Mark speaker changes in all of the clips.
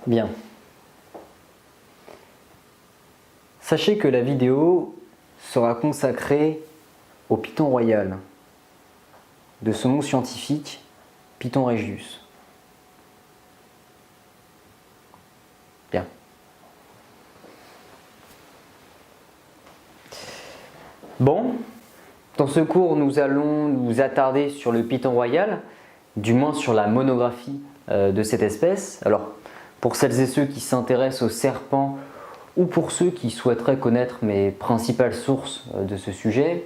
Speaker 1: Bien. Sachez que la vidéo sera consacrée au Python royal, de son nom scientifique, Python regius. Bien. Bon, dans ce cours, nous allons nous attarder sur le Python royal, du moins sur la monographie de cette espèce. Alors, pour celles et ceux qui s'intéressent aux serpents ou pour ceux qui souhaiteraient connaître mes principales sources de ce sujet,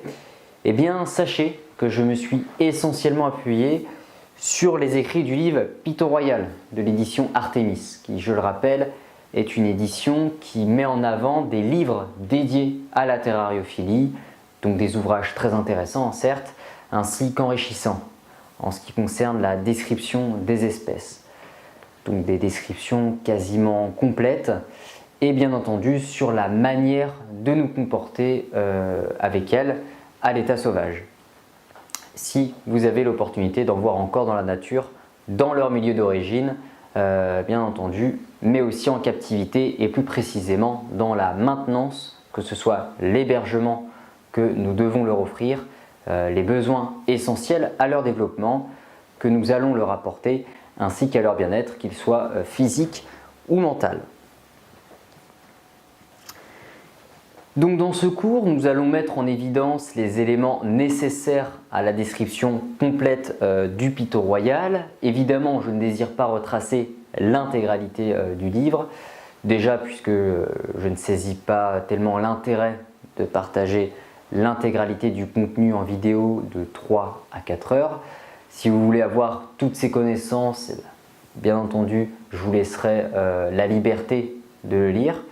Speaker 1: eh bien, sachez que je me suis essentiellement appuyé sur les écrits du livre Python royal de l'édition Artemis, qui, je le rappelle, est une édition qui met en avant des livres dédiés à la terrariophilie, donc des ouvrages très intéressants, certes, ainsi qu'enrichissants en ce qui concerne la description des espèces. Donc des descriptions quasiment complètes et bien entendu sur la manière de nous comporter avec elles à l'état sauvage. Si vous avez l'opportunité d'en voir encore dans la nature, dans leur milieu d'origine, bien entendu, mais aussi en captivité et plus précisément dans la maintenance, que ce soit l'hébergement que nous devons leur offrir, les besoins essentiels à leur développement que nous allons leur apporter, ainsi qu'à leur bien-être, qu'il soit physique ou mental. Donc dans ce cours, nous allons mettre en évidence les éléments nécessaires à la description complète du Python royal. Évidemment, je ne désire pas retracer l'intégralité du livre, déjà puisque je ne saisis pas tellement l'intérêt de partager l'intégralité du contenu en vidéo de 3 à 4 heures. Si vous voulez avoir toutes ces connaissances, bien entendu, je vous laisserai la liberté de le lire.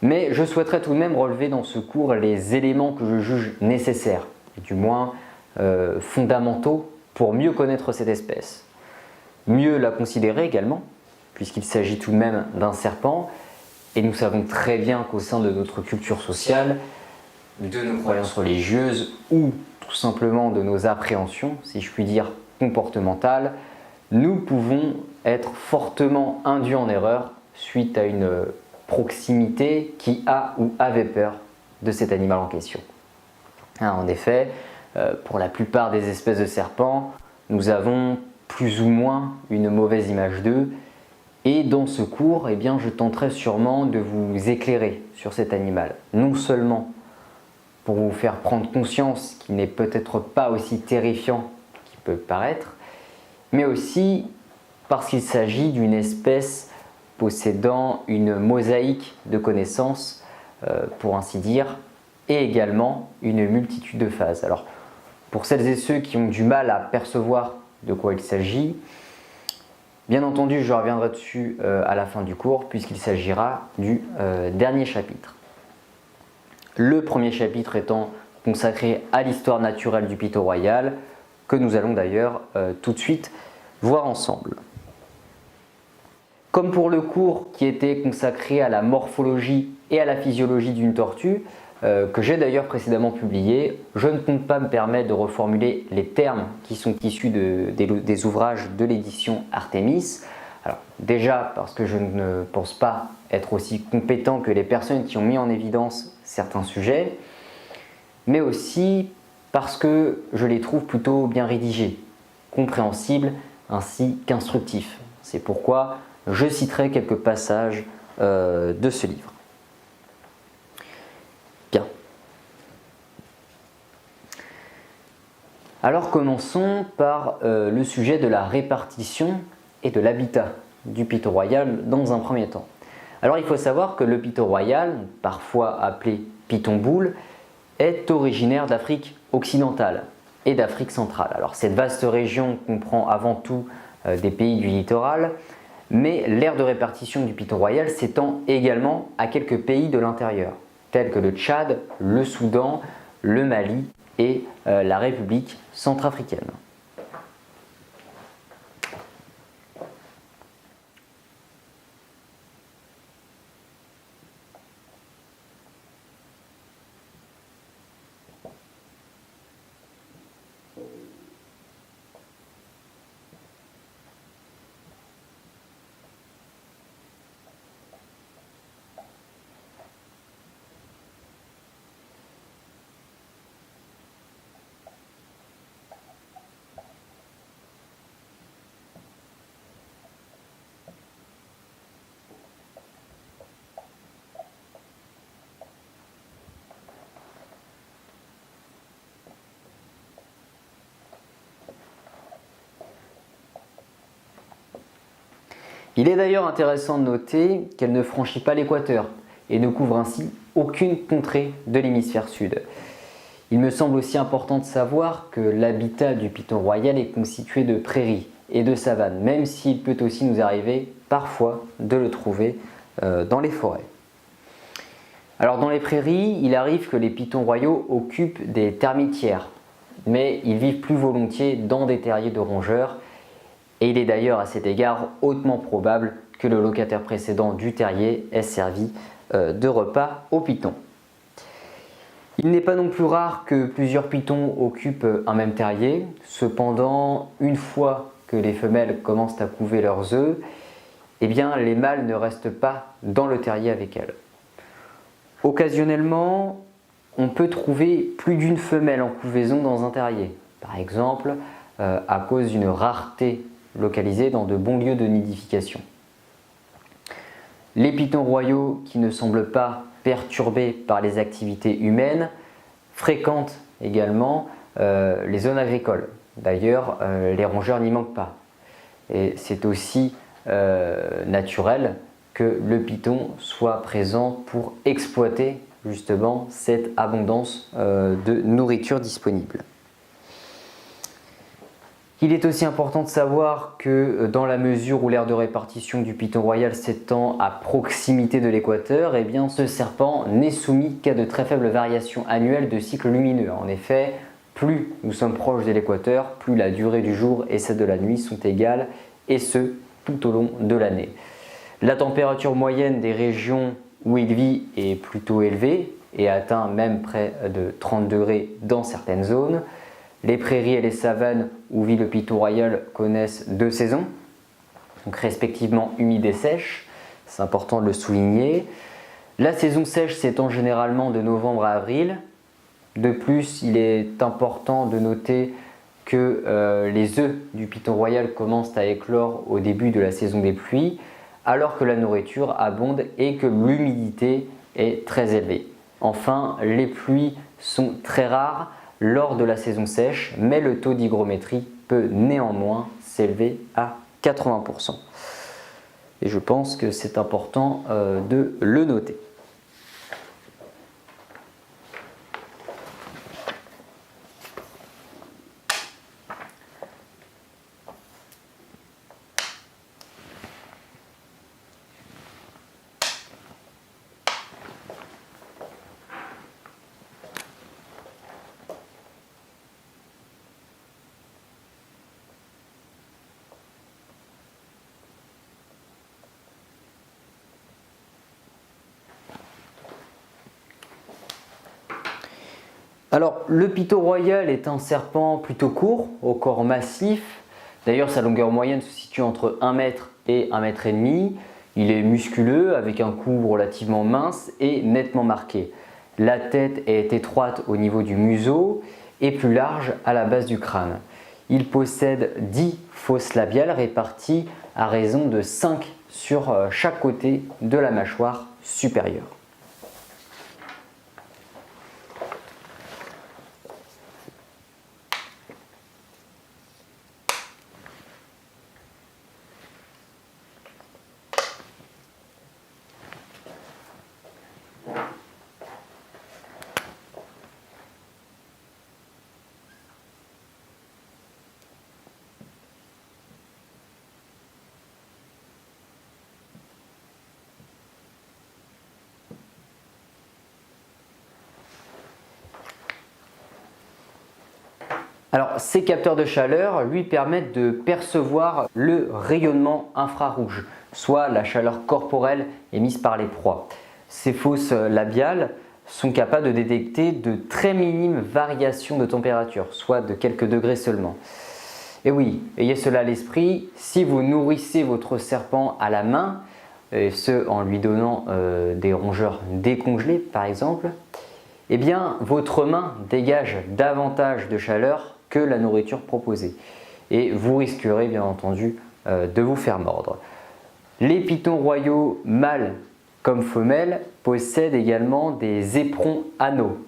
Speaker 1: Mais je souhaiterais tout de même relever dans ce cours les éléments que je juge nécessaires, du moins fondamentaux pour mieux connaître cette espèce. Mieux la considérer également, puisqu'il s'agit tout de même d'un serpent, et nous savons très bien qu'au sein de notre culture sociale, de nos croyances religieuses ou tout simplement de nos appréhensions, si je puis dire comportementales, nous pouvons être fortement induits en erreur suite à une proximité qui a ou avait peur de cet animal en question. En effet, pour la plupart des espèces de serpents, nous avons plus ou moins une mauvaise image d'eux, et dans ce cours, eh bien, je tenterai sûrement de vous éclairer sur cet animal, non seulement pour vous faire prendre conscience qu'il n'est peut-être pas aussi terrifiant qu'il peut paraître, mais aussi parce qu'il s'agit d'une espèce possédant une mosaïque de connaissances, pour ainsi dire, et également une multitude de phases. Alors, pour celles et ceux qui ont du mal à percevoir de quoi il s'agit, bien entendu, je reviendrai dessus à la fin du cours, puisqu'il s'agira du dernier chapitre. Le premier chapitre étant consacré à l'histoire naturelle du Python royal, que nous allons d'ailleurs tout de suite voir ensemble. Comme pour le cours qui était consacré à la morphologie et à la physiologie d'une tortue, que j'ai d'ailleurs précédemment publié, je ne compte pas me permettre de reformuler les termes qui sont issus des ouvrages de l'édition Artemis. Alors, déjà parce que je ne pense pas être aussi compétent que les personnes qui ont mis en évidence certains sujets, mais aussi parce que je les trouve plutôt bien rédigés, compréhensibles ainsi qu'instructifs. C'est pourquoi je citerai quelques passages de ce livre. Bien. Alors commençons par le sujet de la répartition et de l'habitat du Python royal dans un premier temps. Alors il faut savoir que le Python royal, parfois appelé Python boule, est originaire d'Afrique occidentale et d'Afrique centrale. Alors cette vaste région comprend avant tout des pays du littoral, mais l'aire de répartition du Python royal s'étend également à quelques pays de l'intérieur, tels que le Tchad, le Soudan, le Mali et la République centrafricaine. Il est d'ailleurs intéressant de noter qu'elle ne franchit pas l'équateur et ne couvre ainsi aucune contrée de l'hémisphère sud. Il me semble aussi important de savoir que l'habitat du python royal est constitué de prairies et de savanes, même s'il peut aussi nous arriver parfois de le trouver dans les forêts. Alors dans les prairies, il arrive que les pythons royaux occupent des termitières, mais ils vivent plus volontiers dans des terriers de rongeurs, et il est d'ailleurs à cet égard hautement probable que le locataire précédent du terrier ait servi de repas aux pythons. Il n'est pas non plus rare que plusieurs pythons occupent un même terrier. Cependant, une fois que les femelles commencent à couver leurs œufs, eh bien, les mâles ne restent pas dans le terrier avec elles. Occasionnellement, on peut trouver plus d'une femelle en couvaison dans un terrier, par exemple à cause d'une rareté localisée dans de bons lieux de nidification. Les pythons royaux qui ne semblent pas perturbés par les activités humaines fréquentent également les zones agricoles. D'ailleurs, les rongeurs n'y manquent pas. Et c'est aussi naturel que le python soit présent pour exploiter justement cette abondance de nourriture disponible. Il est aussi important de savoir que dans la mesure où l'aire de répartition du python royal s'étend à proximité de l'équateur, eh bien ce serpent n'est soumis qu'à de très faibles variations annuelles de cycle lumineux. En effet, plus nous sommes proches de l'équateur, plus la durée du jour et celle de la nuit sont égales, et ce, tout au long de l'année. La température moyenne des régions où il vit est plutôt élevée et atteint même près de 30 degrés dans certaines zones. Les prairies et les savanes où vit le python royal connaissent deux saisons, donc respectivement humides et sèches, c'est important de le souligner. La saison sèche s'étend généralement de novembre à avril. De plus, il est important de noter que les œufs du python royal commencent à éclore au début de la saison des pluies, alors que la nourriture abonde et que l'humidité est très élevée. Enfin, les pluies sont très rares lors de la saison sèche, mais le taux d'hygrométrie peut néanmoins s'élever à 80%. Et je pense que c'est important de le noter. Alors, le python royal est un serpent plutôt court, au corps massif. D'ailleurs, sa longueur moyenne se situe entre 1 mètre et 1 mètre et demi. Il est musculeux, avec un cou relativement mince et nettement marqué. La tête est étroite au niveau du museau et plus large à la base du crâne. Il possède 10 fosses labiales réparties à raison de 5 sur chaque côté de la mâchoire supérieure. Alors, ces capteurs de chaleur lui permettent de percevoir le rayonnement infrarouge, soit la chaleur corporelle émise par les proies. Ces fosses labiales sont capables de détecter de très minimes variations de température, soit de quelques degrés seulement. Et oui, ayez cela à l'esprit, si vous nourrissez votre serpent à la main, et ce en lui donnant des rongeurs décongelés par exemple, eh bien votre main dégage davantage de chaleur que la nourriture proposée et vous risquerez bien entendu de vous faire mordre. Les pythons royaux mâles comme femelles possèdent également des éperons anaux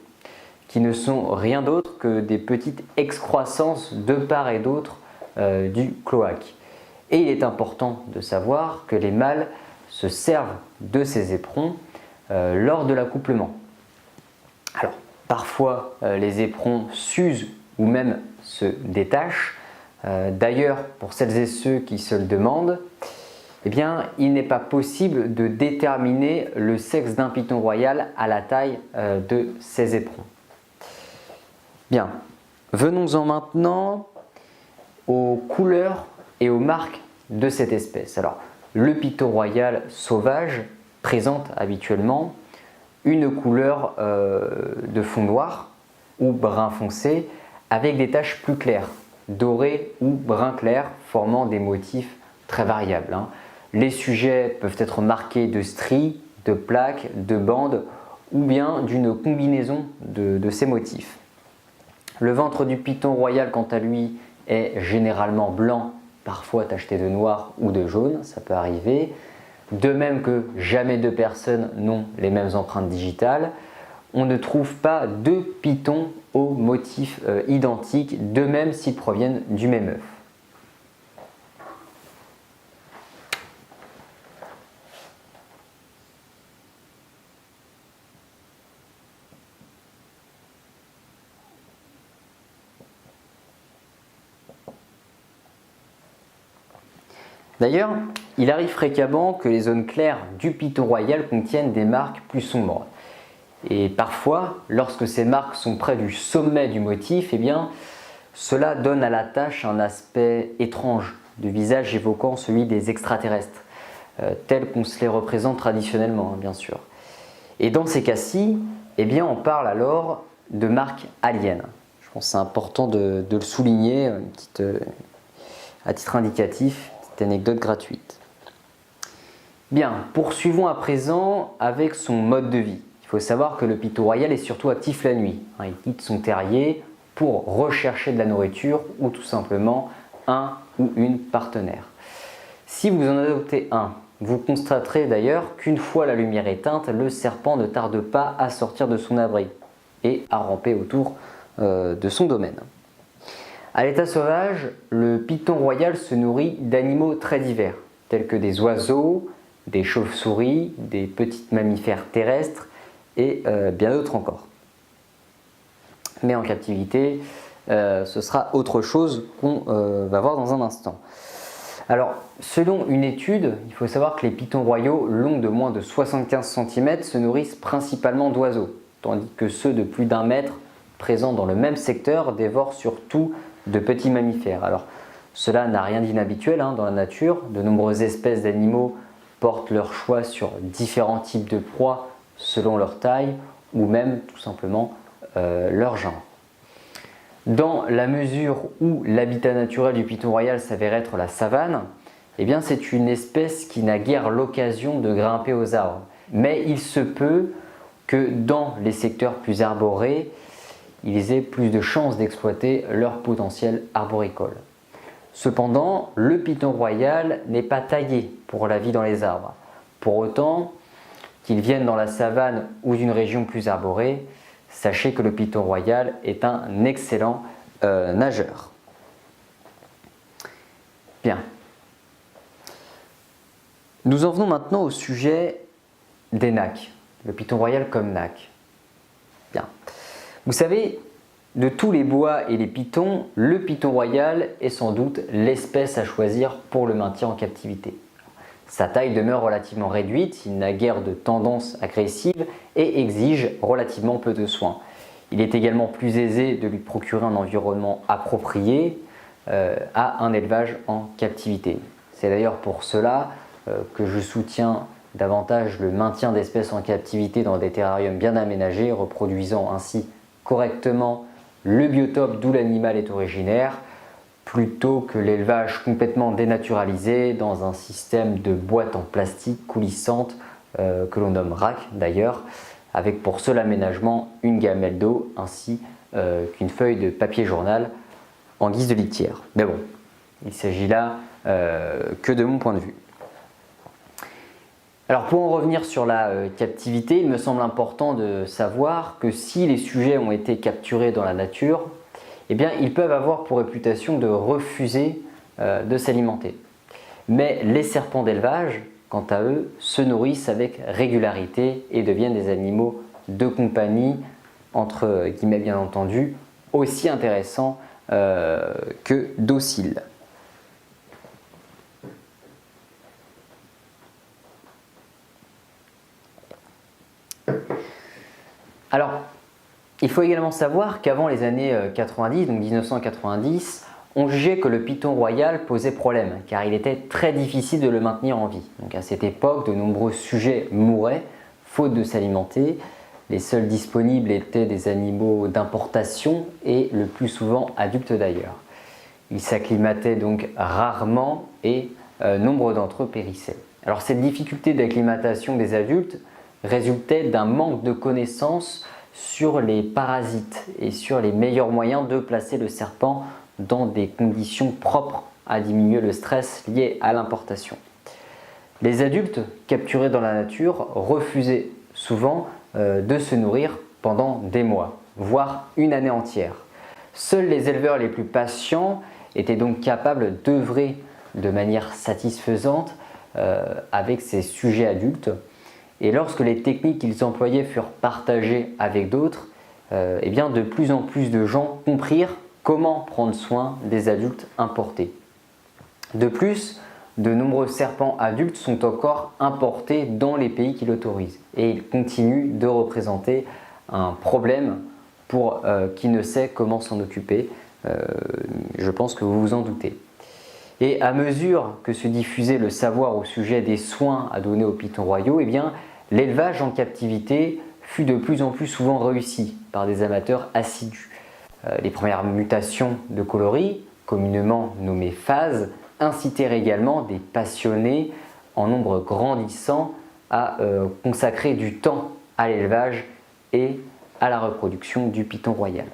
Speaker 1: qui ne sont rien d'autre que des petites excroissances de part et d'autre du cloaque. Et il est important de savoir que les mâles se servent de ces éperons lors de l'accouplement. Alors, parfois, les éperons s'usent ou même se détachent. D'ailleurs, pour celles et ceux qui se le demandent, eh bien, il n'est pas possible de déterminer le sexe d'un python royal à la taille de ses éperons. Bien, venons-en maintenant aux couleurs et aux marques de cette espèce. Alors, le python royal sauvage présente habituellement une couleur de fond noir ou brun foncé avec des taches plus claires, dorées ou brun clair, formant des motifs très variables. Les sujets peuvent être marqués de stries, de plaques, de bandes ou bien d'une combinaison de ces motifs. Le ventre du python royal, quant à lui, est généralement blanc, parfois tacheté de noir ou de jaune, ça peut arriver. De même que jamais deux personnes n'ont les mêmes empreintes digitales, on ne trouve pas deux pythons aux motifs identiques, de même s'ils proviennent du même œuf. D'ailleurs, il arrive fréquemment que les zones claires du python royal contiennent des marques plus sombres. Et parfois, lorsque ces marques sont près du sommet du motif, eh bien, cela donne à la tache un aspect étrange, de visage évoquant celui des extraterrestres, tels qu'on se les représente traditionnellement, bien sûr. Et dans ces cas-ci, eh bien, on parle alors de marques aliens. Je pense que c'est important de le souligner, à titre indicatif. Anecdote gratuite. Bien, poursuivons à présent avec son mode de vie. Il faut savoir que le python royal est surtout actif la nuit. Il quitte son terrier pour rechercher de la nourriture ou tout simplement un ou une partenaire. Si vous en adoptez un, vous constaterez d'ailleurs qu'une fois la lumière éteinte, le serpent ne tarde pas à sortir de son abri et à ramper autour de son domaine. À l'état sauvage, le python royal se nourrit d'animaux très divers, tels que des oiseaux, des chauves-souris, des petits mammifères terrestres et bien d'autres encore. Mais en captivité, ce sera autre chose qu'on va voir dans un instant. Alors, selon une étude, il faut savoir que les pythons royaux longs de moins de 75 cm se nourrissent principalement d'oiseaux, tandis que ceux de plus d'1 mètre présents dans le même secteur dévorent surtout de petits mammifères. Alors, cela n'a rien d'inhabituel dans la nature. De nombreuses espèces d'animaux portent leur choix sur différents types de proies selon leur taille ou même tout simplement leur genre. Dans la mesure où l'habitat naturel du python royal s'avère être la savane, eh bien c'est une espèce qui n'a guère l'occasion de grimper aux arbres. Mais il se peut que dans les secteurs plus arborés, ils aient plus de chances d'exploiter leur potentiel arboricole. Cependant, le python royal n'est pas taillé pour la vie dans les arbres. Pour autant, qu'il vienne dans la savane ou d'une région plus arborée, sachez que le python royal est un excellent nageur. Bien. Nous en venons maintenant au sujet des nacs, le python royal comme nac. Bien. Vous savez, de tous les bois et les pythons, le python royal est sans doute l'espèce à choisir pour le maintien en captivité. Sa taille demeure relativement réduite, il n'a guère de tendance agressive et exige relativement peu de soins. Il est également plus aisé de lui procurer un environnement approprié à un élevage en captivité. C'est d'ailleurs pour cela que je soutiens davantage le maintien d'espèces en captivité dans des terrariums bien aménagés, reproduisant ainsi correctement le biotope d'où l'animal est originaire, plutôt que l'élevage complètement dénaturalisé dans un système de boîtes en plastique coulissantes que l'on nomme RAC d'ailleurs, avec pour seul aménagement une gamelle d'eau ainsi qu'une feuille de papier journal en guise de litière. Mais bon, il s'agit là que de mon point de vue. Alors pour en revenir sur la captivité, il me semble important de savoir que si les sujets ont été capturés dans la nature, eh bien, ils peuvent avoir pour réputation de refuser de s'alimenter. Mais les serpents d'élevage, quant à eux, se nourrissent avec régularité et deviennent des animaux de compagnie, entre guillemets bien entendu, aussi intéressants que dociles. Alors, il faut également savoir qu'avant les années 90, donc 1990, on jugeait que le python royal posait problème, car il était très difficile de le maintenir en vie. Donc à cette époque, de nombreux sujets mouraient, faute de s'alimenter. Les seuls disponibles étaient des animaux d'importation et le plus souvent adultes d'ailleurs. Ils s'acclimataient donc rarement et nombre d'entre eux périssaient. Alors cette difficulté d'acclimatation des adultes résultait d'un manque de connaissances sur les parasites et sur les meilleurs moyens de placer le serpent dans des conditions propres à diminuer le stress lié à l'importation. Les adultes capturés dans la nature refusaient souvent de se nourrir pendant des mois, voire une année entière. Seuls les éleveurs les plus patients étaient donc capables d'œuvrer de manière satisfaisante avec ces sujets adultes. Et lorsque les techniques qu'ils employaient furent partagées avec d'autres, eh bien de plus en plus de gens comprirent comment prendre soin des adultes importés. De plus, de nombreux serpents adultes sont encore importés dans les pays qui l'autorisent et ils continuent de représenter un problème pour qui ne sait comment s'en occuper. Je pense que vous vous en doutez. Et à mesure que se diffusait le savoir au sujet des soins à donner aux pythons royaux, eh bien, l'élevage en captivité fut de plus en plus souvent réussi par des amateurs assidus. Les premières mutations de coloris, communément nommées phases, incitèrent également des passionnés en nombre grandissant à consacrer du temps à l'élevage et à la reproduction du python royal.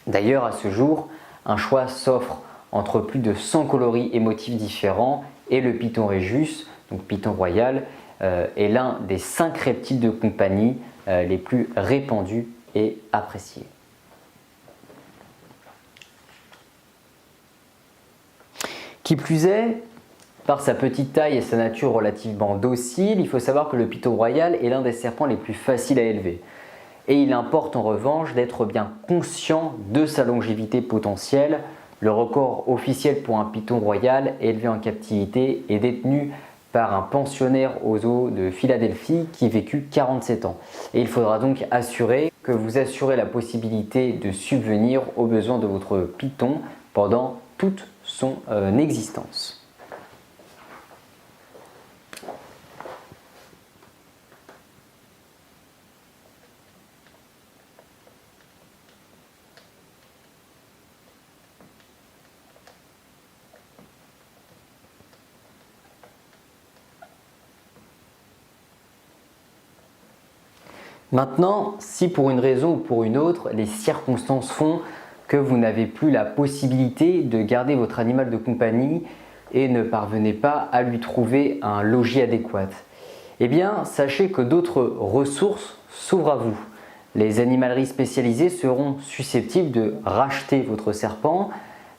Speaker 1: D'ailleurs, à ce jour, un choix s'offre entre plus de 100 coloris et motifs différents et le python régus, donc python royal, est l'un des 5 reptiles de compagnie les plus répandus et appréciés. Qui plus est, par sa petite taille et sa nature relativement docile, il faut savoir que le python royal est l'un des serpents les plus faciles à élever. Et il importe en revanche d'être bien conscient de sa longévité potentielle. Le record officiel pour un python royal élevé en captivité est détenu par un pensionnaire au zoo de Philadelphie qui vécut 47 ans. Et il faudra donc assurer que vous assurez la possibilité de subvenir aux besoins de votre python pendant toute son existence. Maintenant, si pour une raison ou pour une autre, les circonstances font que vous n'avez plus la possibilité de garder votre animal de compagnie et ne parvenez pas à lui trouver un logis adéquat, eh bien, sachez que d'autres ressources s'ouvrent à vous. Les animaleries spécialisées seront susceptibles de racheter votre serpent.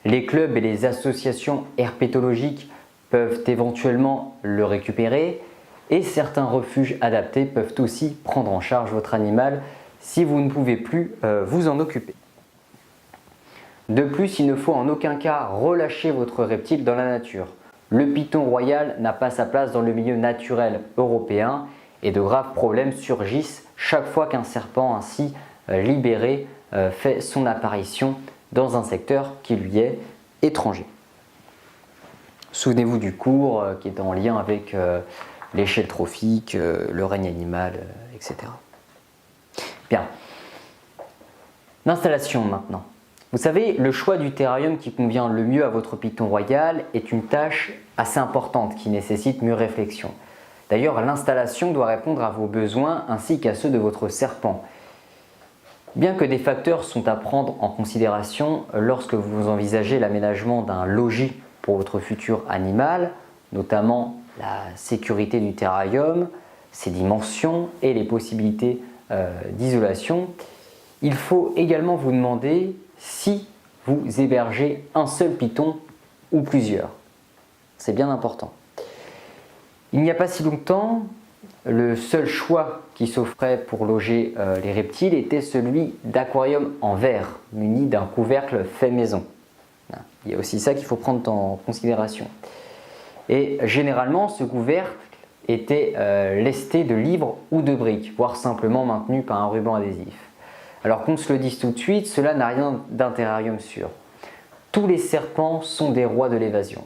Speaker 1: Les clubs et les associations herpétologiques peuvent éventuellement le récupérer. Et certains refuges adaptés peuvent aussi prendre en charge votre animal si vous ne pouvez plus vous en occuper. De plus, il ne faut en aucun cas relâcher votre reptile dans la nature. Le python royal n'a pas sa place dans le milieu naturel européen et de graves problèmes surgissent chaque fois qu'un serpent ainsi libéré fait son apparition dans un secteur qui lui est étranger. Souvenez-vous du cours qui est en lien avec l'échelle trophique, le règne animal, etc. Bien. L'installation maintenant. Vous savez, le choix du terrarium qui convient le mieux à votre python royal est une tâche assez importante qui nécessite mûre réflexion. D'ailleurs, l'installation doit répondre à vos besoins ainsi qu'à ceux de votre serpent. Bien que des facteurs sont à prendre en considération lorsque vous envisagez l'aménagement d'un logis pour votre futur animal, notamment la sécurité du terrarium, ses dimensions et les possibilités d'isolation, il faut également vous demander si vous hébergez un seul python ou plusieurs. c'est bien important. Il n'y a pas si longtemps, le seul choix qui s'offrait pour loger les reptiles était celui d'aquarium en verre, muni d'un couvercle fait maison. Il y a aussi ça qu'il faut prendre en considération. Et généralement, ce couvercle était lesté de livres ou de briques, voire simplement maintenu par un ruban adhésif. Alors qu'on se le dise tout de suite, cela n'a rien d'un terrarium sûr. Tous les serpents sont des rois de l'évasion,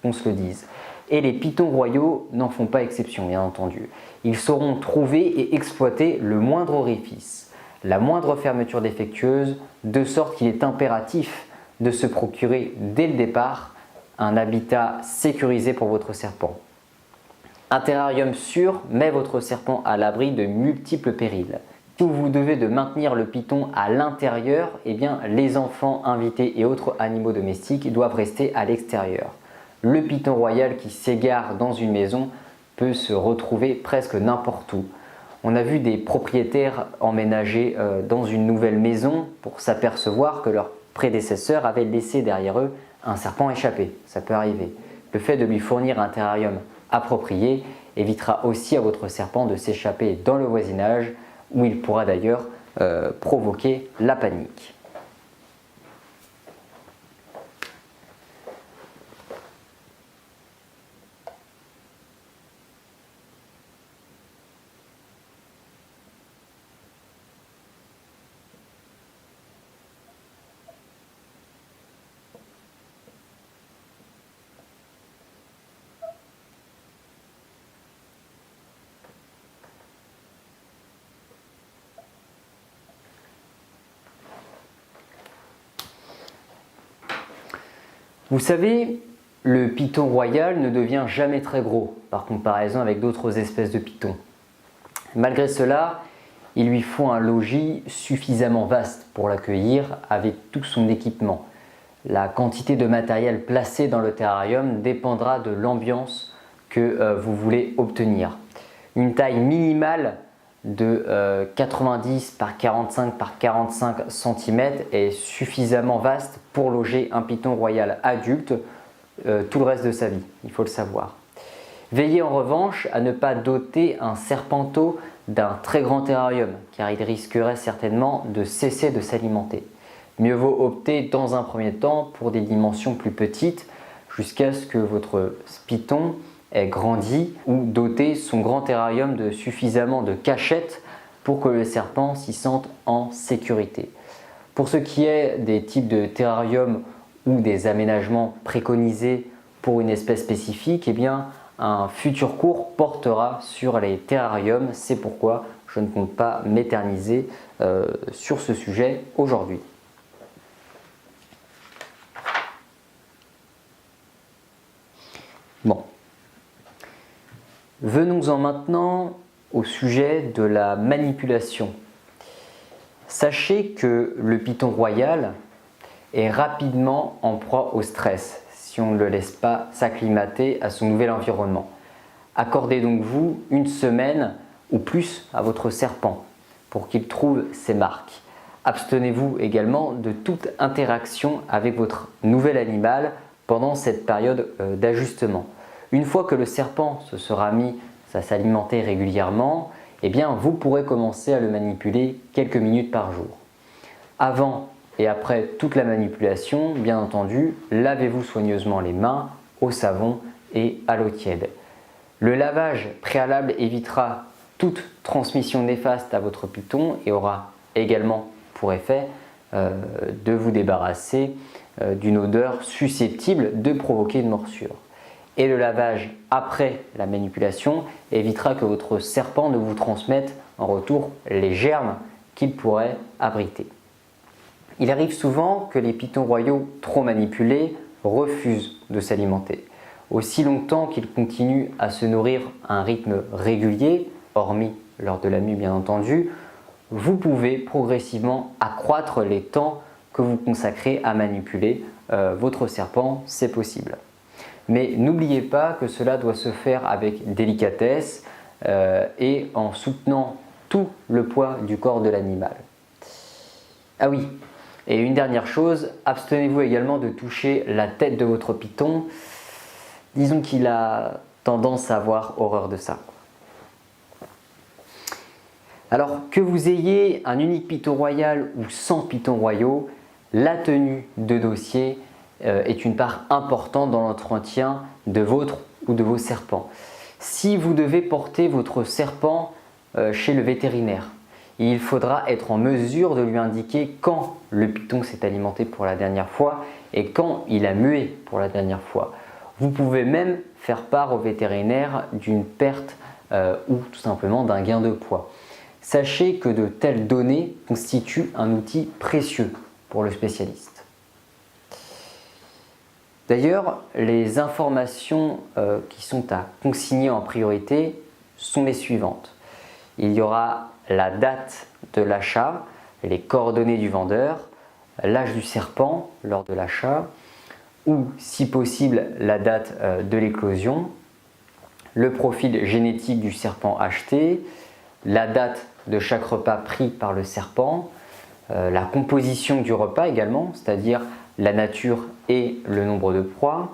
Speaker 1: qu'on se le dise. Et les pitons royaux n'en font pas exception, bien entendu. Ils sauront trouver et exploiter le moindre orifice, la moindre fermeture défectueuse, de sorte qu'il est impératif de se procurer dès le départ un habitat sécurisé pour votre serpent. Un terrarium sûr met votre serpent à l'abri de multiples périls. Si vous devez de maintenir le python à l'intérieur, eh bien, les enfants, invités et autres animaux domestiques doivent rester à l'extérieur. Le python royal qui s'égare dans une maison peut se retrouver presque n'importe où. On a vu des propriétaires emménager dans une nouvelle maison pour s'apercevoir que leurs prédécesseurs avaient laissé derrière eux un serpent échappé. Ça peut arriver. Le fait de lui fournir un terrarium approprié évitera aussi à votre serpent de s'échapper dans le voisinage où il pourra d'ailleurs provoquer la panique. Vous savez, le python royal ne devient jamais très gros par comparaison avec d'autres espèces de pythons. Malgré cela, il lui faut un logis suffisamment vaste pour l'accueillir avec tout son équipement. La quantité de matériel placé dans le terrarium dépendra de l'ambiance que vous voulez obtenir. Une taille minimale de 90 par 45 par 45 cm est suffisamment vaste pour loger un python royal adulte tout le reste de sa vie, il faut le savoir. Veillez en revanche à ne pas doter un serpenteau d'un très grand terrarium car il risquerait certainement de cesser de s'alimenter. Mieux vaut opter dans un premier temps pour des dimensions plus petites jusqu'à ce que votre python ait grandi ou doter son grand terrarium de suffisamment de cachettes pour que le serpent s'y sente en sécurité. Pour ce qui est des types de terrarium ou des aménagements préconisés pour une espèce spécifique, eh bien, un futur cours portera sur les terrariums. C'est pourquoi je ne compte pas m'éterniser sur ce sujet aujourd'hui. Bon. Venons-en maintenant au sujet de la manipulation. Sachez que le python royal est rapidement en proie au stress si on ne le laisse pas s'acclimater à son nouvel environnement. Accordez donc vous une semaine ou plus à votre serpent pour qu'il trouve ses marques. Abstenez-vous également de toute interaction avec votre nouvel animal pendant cette période d'ajustement. Une fois que le serpent se sera mis à s'alimenter régulièrement, eh bien, vous pourrez commencer à le manipuler quelques minutes par jour. Avant et après toute la manipulation, bien entendu, lavez-vous soigneusement les mains au savon et à l'eau tiède. Le lavage préalable évitera toute transmission néfaste à votre python et aura également pour effet de vous débarrasser d'une odeur susceptible de provoquer une morsure. Et le lavage après la manipulation évitera que votre serpent ne vous transmette en retour les germes qu'il pourrait abriter. Il arrive souvent que les pythons royaux trop manipulés refusent de s'alimenter. Aussi longtemps qu'ils continuent à se nourrir à un rythme régulier, hormis lors de la nuit bien entendu, vous pouvez progressivement accroître les temps que vous consacrez à manipuler votre serpent, c'est possible. Mais n'oubliez pas que cela doit se faire avec délicatesse et en soutenant tout le poids du corps de l'animal. Ah oui, et une dernière chose, abstenez-vous également de toucher la tête de votre python. disons qu'il a tendance à avoir horreur de ça. Alors que vous ayez un unique Python royal ou 100 Pythons royaux, la tenue de dossier est une part importante dans l'entretien de votre ou de vos serpents. Si vous devez porter votre serpent chez le vétérinaire, il faudra être en mesure de lui indiquer quand le python s'est alimenté pour la dernière fois et quand il a mué pour la dernière fois. Vous pouvez même faire part au vétérinaire d'une perte ou tout simplement d'un gain de poids. Sachez que de telles données constituent un outil précieux pour le spécialiste. D'ailleurs, les informations qui sont à consigner en priorité sont les suivantes. Il y aura la date de l'achat, les coordonnées du vendeur, l'âge du serpent lors de l'achat, ou si possible la date de l'éclosion, le profil génétique du serpent acheté, la date de chaque repas pris par le serpent, la composition du repas également, c'est-à-dire la nature et le nombre de proies,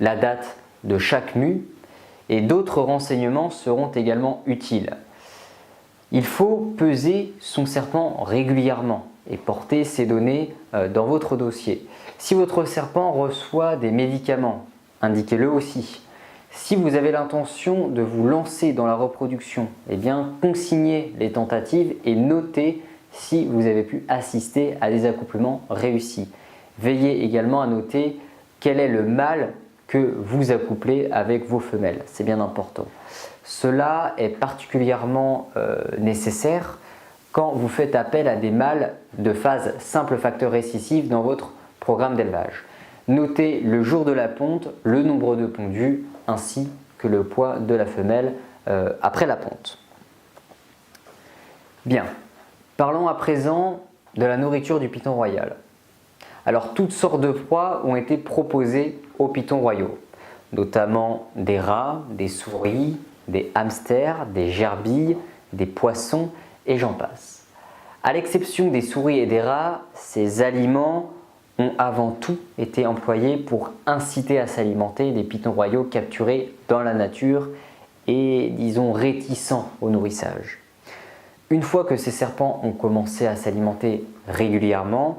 Speaker 1: la date de chaque mue, et d'autres renseignements seront également utiles. Il faut peser son serpent régulièrement et porter ces données dans votre dossier. Si votre serpent reçoit des médicaments, indiquez-le aussi. Si vous avez l'intention de vous lancer dans la reproduction, eh bien consignez les tentatives et notez si vous avez pu assister à des accouplements réussis. Veillez également à noter quel est le mâle que vous accouplez avec vos femelles, c'est bien important. Cela est particulièrement nécessaire quand vous faites appel à des mâles de phase simple facteur récessif dans votre programme d'élevage. Notez le jour de la ponte, le nombre de pondus ainsi que le poids de la femelle après la ponte. Bien, parlons à présent de la nourriture du python royal. Alors toutes sortes de proies ont été proposées aux pythons royaux, notamment des rats, des souris, des hamsters, des gerbilles, des poissons et j'en passe. À l'exception des souris et des rats, ces aliments ont avant tout été employés pour inciter à s'alimenter des pythons royaux capturés dans la nature et disons réticents au nourrissage. Une fois que ces serpents ont commencé à s'alimenter régulièrement,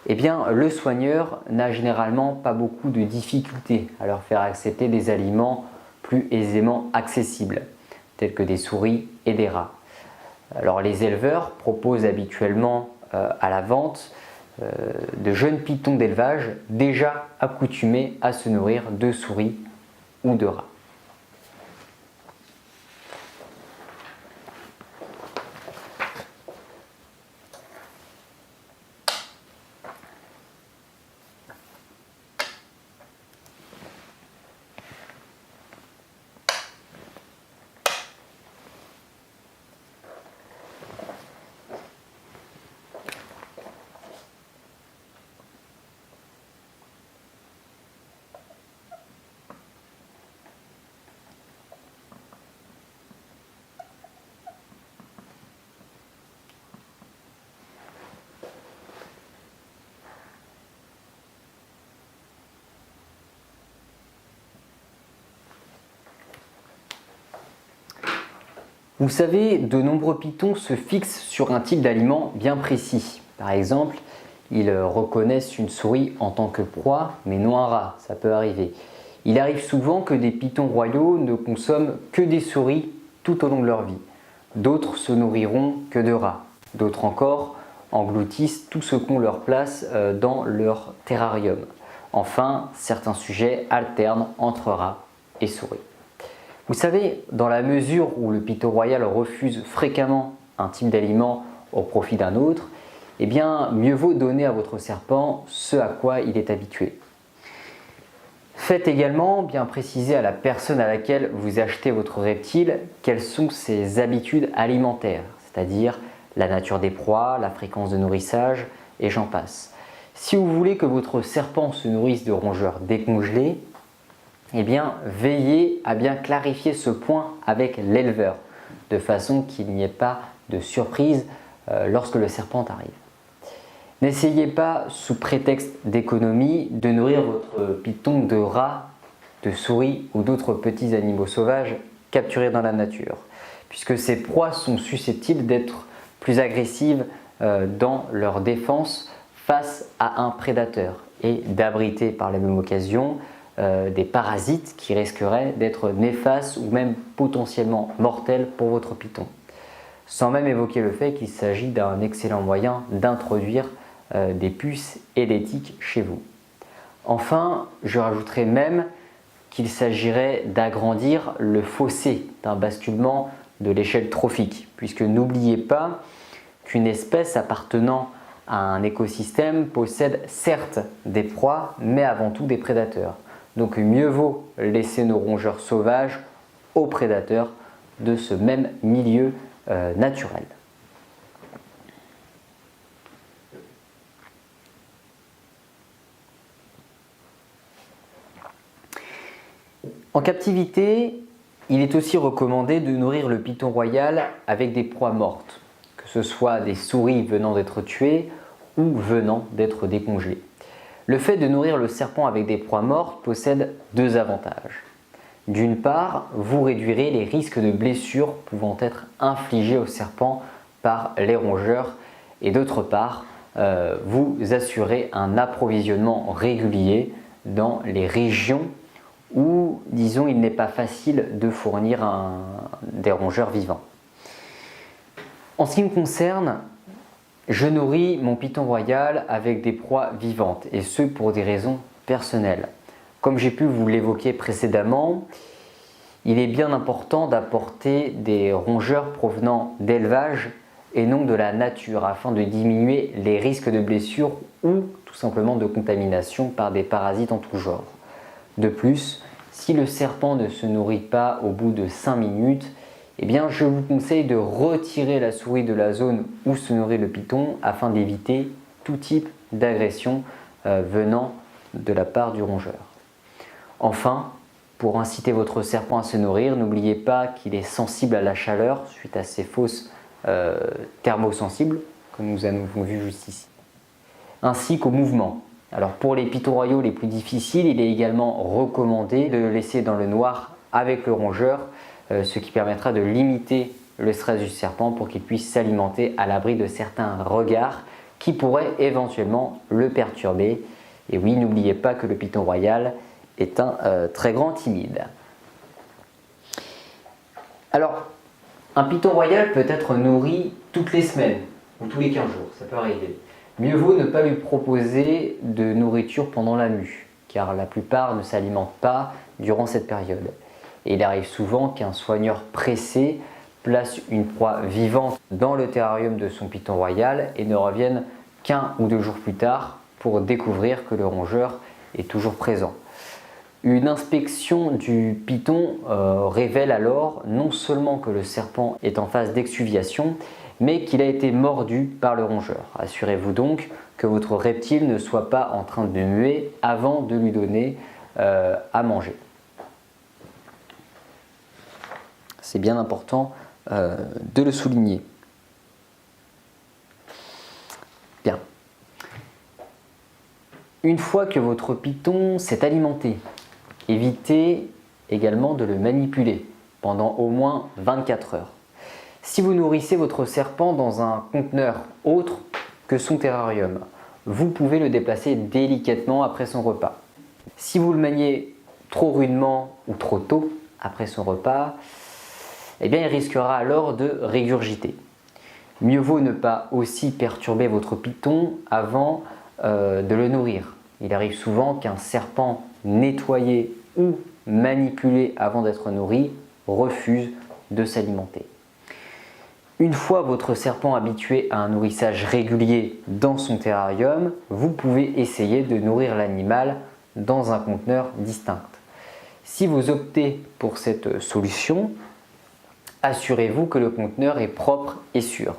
Speaker 1: eh bien, le soigneur n'a généralement pas beaucoup de difficultés à leur faire accepter des aliments plus aisément accessibles, tels que des souris et des rats. Alors les éleveurs proposent habituellement à la vente de jeunes pythons d'élevage déjà accoutumés à se nourrir de souris ou de rats. Vous savez, de nombreux pythons se fixent sur un type d'aliment bien précis. Par exemple, ils reconnaissent une souris en tant que proie, mais non un rat, ça peut arriver. Il arrive souvent que des pythons royaux ne consomment que des souris tout au long de leur vie. D'autres se nourriront que de rats. D'autres encore engloutissent tout ce qu'on leur place dans leur terrarium. Enfin, certains sujets alternent entre rats et souris. Vous savez, dans la mesure où le python royal refuse fréquemment un type d'aliment au profit d'un autre, eh bien, mieux vaut donner à votre serpent ce à quoi il est habitué. Faites également bien préciser à la personne à laquelle vous achetez votre reptile quelles sont ses habitudes alimentaires, c'est-à-dire la nature des proies, la fréquence de nourrissage et j'en passe. Si vous voulez que votre serpent se nourrisse de rongeurs décongelés, eh bien, veillez à bien clarifier ce point avec l'éleveur, de façon qu'il n'y ait pas de surprise lorsque le serpent arrive. N'essayez pas, sous prétexte d'économie, de nourrir votre python de rats de souris ou d'autres petits animaux sauvages capturés dans la nature, puisque ces proies sont susceptibles d'être plus agressives dans leur défense face à un prédateur et d'abriter par la même occasion des parasites qui risqueraient d'être néfastes ou même potentiellement mortels pour votre python. Sans même évoquer le fait qu'il s'agit d'un excellent moyen d'introduire des puces et des tiques chez vous. Enfin, je rajouterai même qu'il s'agirait d'agrandir le fossé d'un basculement de l'échelle trophique, puisque n'oubliez pas qu'une espèce appartenant à un écosystème possède certes des proies, mais avant tout des prédateurs. Donc mieux vaut laisser nos rongeurs sauvages aux prédateurs de ce même milieu naturel. En captivité, il est aussi recommandé de nourrir le python royal avec des proies mortes, que ce soit des souris venant d'être tuées ou venant d'être décongelées. Le fait de nourrir le serpent avec des proies mortes possède deux avantages. D'une part, vous réduirez les risques de blessures pouvant être infligés au serpent par les rongeurs et d'autre part, vous assurez un approvisionnement régulier dans les régions où, disons, il n'est pas facile de fournir des rongeurs vivants. En ce qui me concerne, je nourris mon python royal avec des proies vivantes et ce pour des raisons personnelles. Comme j'ai pu vous l'évoquer précédemment, il est bien important d'apporter des rongeurs provenant d'élevage et non de la nature afin de diminuer les risques de blessures ou tout simplement de contamination par des parasites en tout genre. De plus, si le serpent ne se nourrit pas au bout de 5 minutes, eh bien, je vous conseille de retirer la souris de la zone où se nourrit le python afin d'éviter tout type d'agression venant de la part du rongeur. Enfin, pour inciter votre serpent à se nourrir, n'oubliez pas qu'il est sensible à la chaleur suite à ces fosses thermosensibles que nous avons vues juste ici, ainsi qu'au mouvement. Alors pour les pythons royaux les plus difficiles, il est également recommandé de le laisser dans le noir avec le rongeur, ce qui permettra de limiter le stress du serpent pour qu'il puisse s'alimenter à l'abri de certains regards qui pourraient éventuellement le perturber. Et oui, n'oubliez pas que le python royal est un très grand timide. Alors, un python royal peut être nourri toutes les semaines ou tous les 15 jours, ça peut arriver. Mieux vaut ne pas lui proposer de nourriture pendant la mue, car la plupart ne s'alimentent pas durant cette période. Et il arrive souvent qu'un soigneur pressé place une proie vivante dans le terrarium de son python royal et ne revienne qu'1 ou 2 jours plus tard pour découvrir que le rongeur est toujours présent. Une inspection du python révèle alors non seulement que le serpent est en phase d'exuviation, mais qu'il a été mordu par le rongeur. Assurez-vous donc que votre reptile ne soit pas en train de muer avant de lui donner à manger. C'est bien important de le souligner. Bien. Une fois que votre python s'est alimenté, évitez également de le manipuler pendant au moins 24 heures. Si vous nourrissez votre serpent dans un conteneur autre que son terrarium, vous pouvez le déplacer délicatement après son repas. Si vous le maniez trop rudement ou trop tôt après son repas, eh bien, il risquera alors de régurgiter. Mieux vaut ne pas aussi perturber votre python avant de le nourrir. Il arrive souvent qu'un serpent nettoyé ou manipulé avant d'être nourri refuse de s'alimenter. Une fois votre serpent habitué à un nourrissage régulier dans son terrarium, vous pouvez essayer de nourrir l'animal dans un conteneur distinct. Si vous optez pour cette solution, assurez-vous que le conteneur est propre et sûr.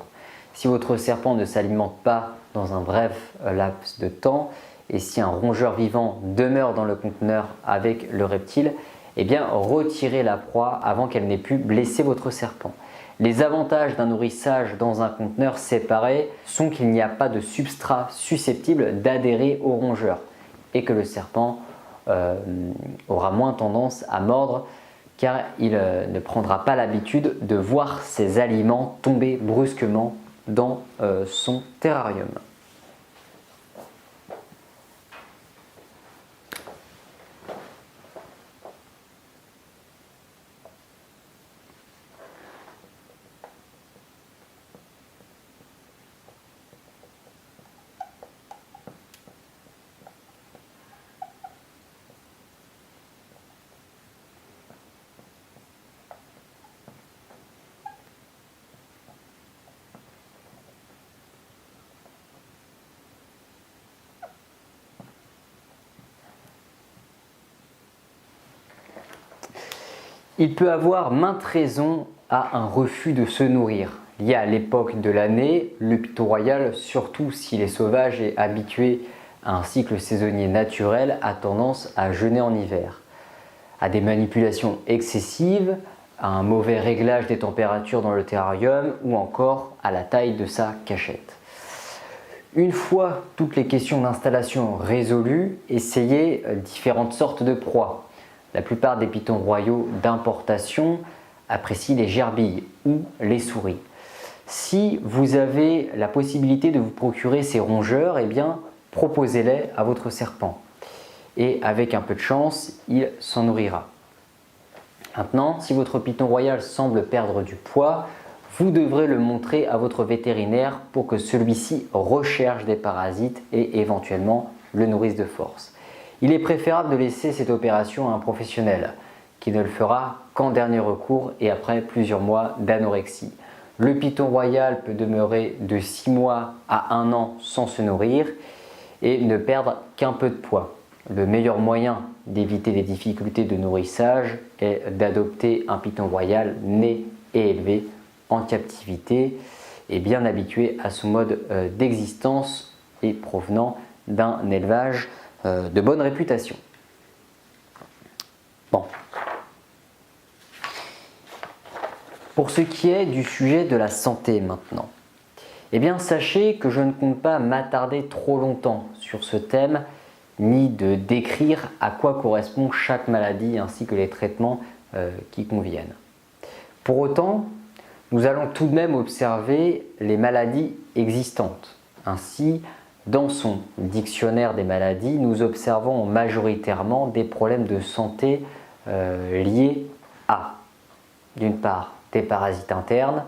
Speaker 1: Si votre serpent ne s'alimente pas dans un bref laps de temps et si un rongeur vivant demeure dans le conteneur avec le reptile, eh bien retirez la proie avant qu'elle n'ait pu blesser votre serpent. Les avantages d'un nourrissage dans un conteneur séparé sont qu'il n'y a pas de substrat susceptible d'adhérer au rongeur et que le serpent aura moins tendance à mordre car il ne prendra pas l'habitude de voir ses aliments tomber brusquement dans son terrarium. Il peut avoir maintes raisons à un refus de se nourrir, lié à l'époque de l'année, le python royal, surtout s'il est sauvage et habitué à un cycle saisonnier naturel, a tendance à jeûner en hiver, à des manipulations excessives, à un mauvais réglage des températures dans le terrarium ou encore à la taille de sa cachette. Une fois toutes les questions d'installation résolues, essayez différentes sortes de proies. La plupart des pythons royaux d'importation apprécient les gerbilles ou les souris. Si vous avez la possibilité de vous procurer ces rongeurs, eh bien, proposez-les à votre serpent. Et avec un peu de chance, il s'en nourrira. Maintenant, si votre python royal semble perdre du poids, vous devrez le montrer à votre vétérinaire pour que celui-ci recherche des parasites et éventuellement le nourrisse de force. Il est préférable de laisser cette opération à un professionnel qui ne le fera qu'en dernier recours et après plusieurs mois d'anorexie. Le python royal peut demeurer de 6 mois à 1 an sans se nourrir et ne perdre qu'un peu de poids. Le meilleur moyen d'éviter les difficultés de nourrissage est d'adopter un python royal né et élevé en captivité et bien habitué à ce mode d'existence et provenant d'un élevage de bonne réputation. Bon. Pour ce qui est du sujet de la santé maintenant, eh bien sachez que je ne compte pas m'attarder trop longtemps sur ce thème ni de décrire à quoi correspond chaque maladie ainsi que les traitements qui conviennent. Pour autant, nous allons tout de même observer les maladies existantes. Ainsi, dans son dictionnaire des maladies, nous observons majoritairement des problèmes de santé liés à, d'une part, des parasites internes,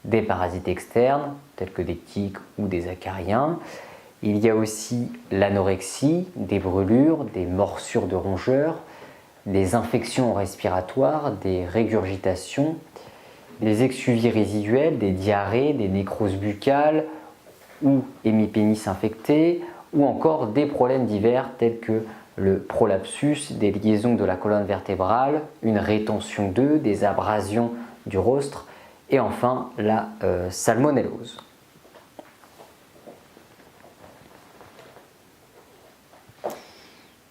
Speaker 1: des parasites externes, tels que des tiques ou des acariens. Il y a aussi l'anorexie, des brûlures, des morsures de rongeurs, des infections respiratoires, des régurgitations, des exsuvies résiduelles, des diarrhées, des nécroses buccales ou hémipénis infectés, ou encore des problèmes divers tels que le prolapsus, des liaisons de la colonne vertébrale, une rétention d'œufs, des abrasions du rostre et enfin la salmonellose.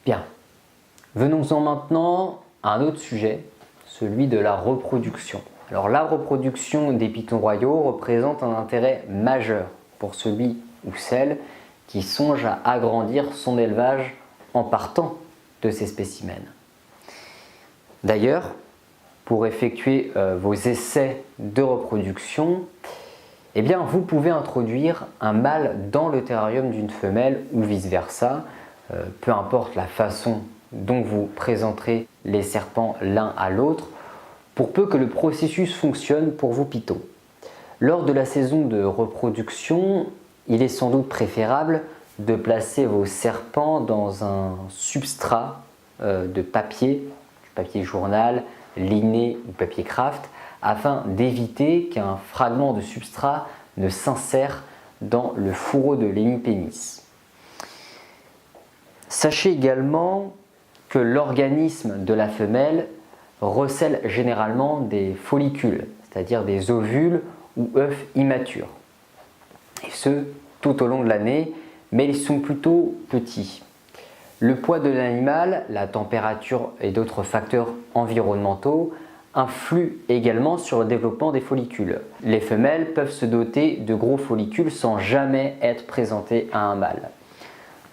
Speaker 1: Bien, venons-en maintenant à un autre sujet, celui de la reproduction. Alors la reproduction des pythons royaux représente un intérêt majeur pour celui ou celle qui songe à agrandir son élevage en partant de ces spécimens. D'ailleurs, pour effectuer vos essais de reproduction, eh bien, vous pouvez introduire un mâle dans le terrarium d'une femelle ou vice-versa, peu importe la façon dont vous présenterez les serpents l'un à l'autre, pour peu que le processus fonctionne pour vos pythons. Lors de la saison de reproduction, il est sans doute préférable de placer vos serpents dans un substrat de papier, du papier journal, liné ou papier craft, afin d'éviter qu'un fragment de substrat ne s'insère dans le fourreau de l'hémipénis. Sachez également que l'organisme de la femelle recèle généralement des follicules, c'est-à-dire des ovules ou œufs immatures. Et ce, tout au long de l'année, mais ils sont plutôt petits. Le poids de l'animal, la température et d'autres facteurs environnementaux influent également sur le développement des follicules. Les femelles peuvent se doter de gros follicules sans jamais être présentées à un mâle.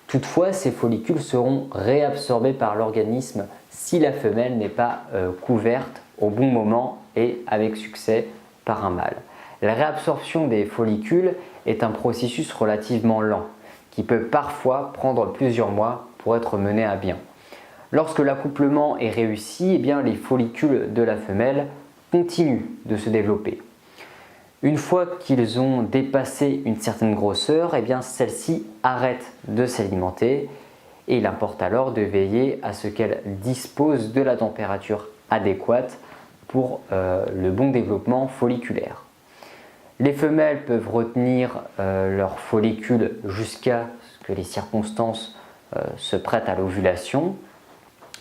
Speaker 1: Toutefois, ces follicules seront réabsorbés par l'organisme si la femelle n'est pas couverte au bon moment et avec succès par un mâle. La réabsorption des follicules est un processus relativement lent qui peut parfois prendre plusieurs mois pour être mené à bien. Lorsque l'accouplement est réussi, eh bien, les follicules de la femelle continuent de se développer. Une fois qu'ils ont dépassé une certaine grosseur, eh bien, celle-ci arrête de s'alimenter et il importe alors de veiller à ce qu'elle dispose de la température adéquate pour le bon développement folliculaire. Les femelles peuvent retenir leurs follicules jusqu'à ce que les circonstances se prêtent à l'ovulation.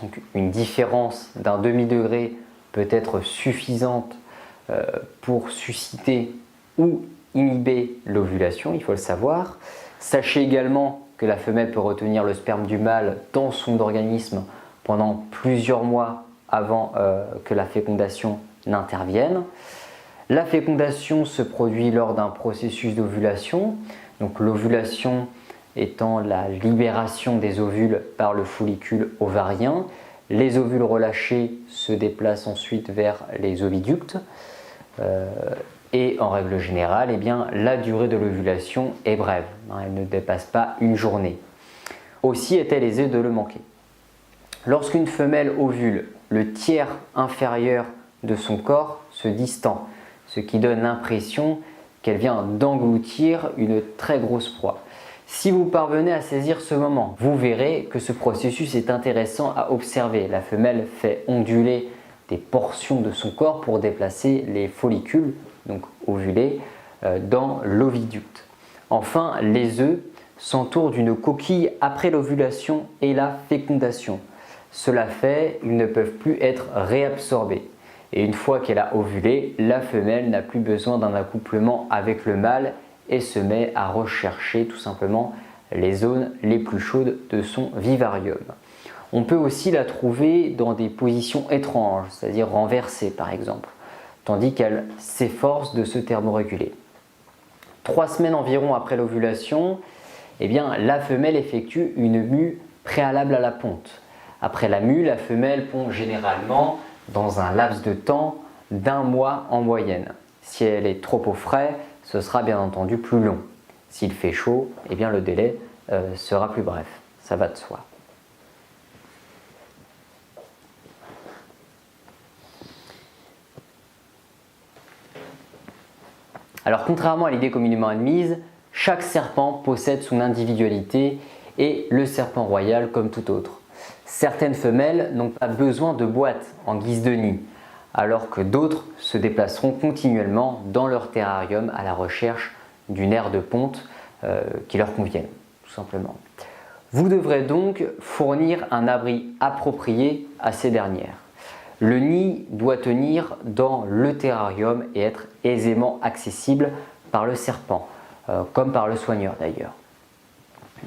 Speaker 1: Donc, une différence d'un demi-degré peut être suffisante pour susciter ou inhiber l'ovulation, il faut le savoir. Sachez également que la femelle peut retenir le sperme du mâle dans son organisme pendant plusieurs mois avant que la fécondation n'intervienne. La fécondation se produit lors d'un processus d'ovulation, donc l'ovulation étant la libération des ovules par le follicule ovarien. Les ovules relâchés se déplacent ensuite vers les oviductes et en règle générale, eh bien, la durée de l'ovulation est brève, elle ne dépasse pas une journée. Aussi est-elle aisée de le manquer. Lorsqu'une femelle ovule, le tiers inférieur de son corps se distend, ce qui donne l'impression qu'elle vient d'engloutir une très grosse proie. Si vous parvenez à saisir ce moment, vous verrez que ce processus est intéressant à observer. La femelle fait onduler des portions de son corps pour déplacer les follicules, donc ovulés, dans l'oviducte. Enfin, les œufs s'entourent d'une coquille après l'ovulation et la fécondation. Cela fait, ils ne peuvent plus être réabsorbés. Et une fois qu'elle a ovulé, la femelle n'a plus besoin d'un accouplement avec le mâle et se met à rechercher tout simplement les zones les plus chaudes de son vivarium. On peut aussi la trouver dans des positions étranges, c'est-à-dire renversée par exemple, tandis qu'elle s'efforce de se thermoréguler. 3 semaines environ après l'ovulation, eh bien, la femelle effectue une mue préalable à la ponte. Après la mue, la femelle pond généralement dans un laps de temps d'1 mois en moyenne. Si elle est trop au frais, ce sera bien entendu plus long. S'il fait chaud, eh bien le délai sera plus bref. Ça va de soi. Alors contrairement à l'idée communément admise, chaque serpent possède son individualité et le serpent royal comme tout autre. Certaines femelles n'ont pas besoin de boîte en guise de nid, alors que d'autres se déplaceront continuellement dans leur terrarium à la recherche d'une aire de ponte qui leur convienne, tout simplement. Vous devrez donc fournir un abri approprié à ces dernières. Le nid doit tenir dans le terrarium et être aisément accessible par le serpent, comme par le soigneur d'ailleurs.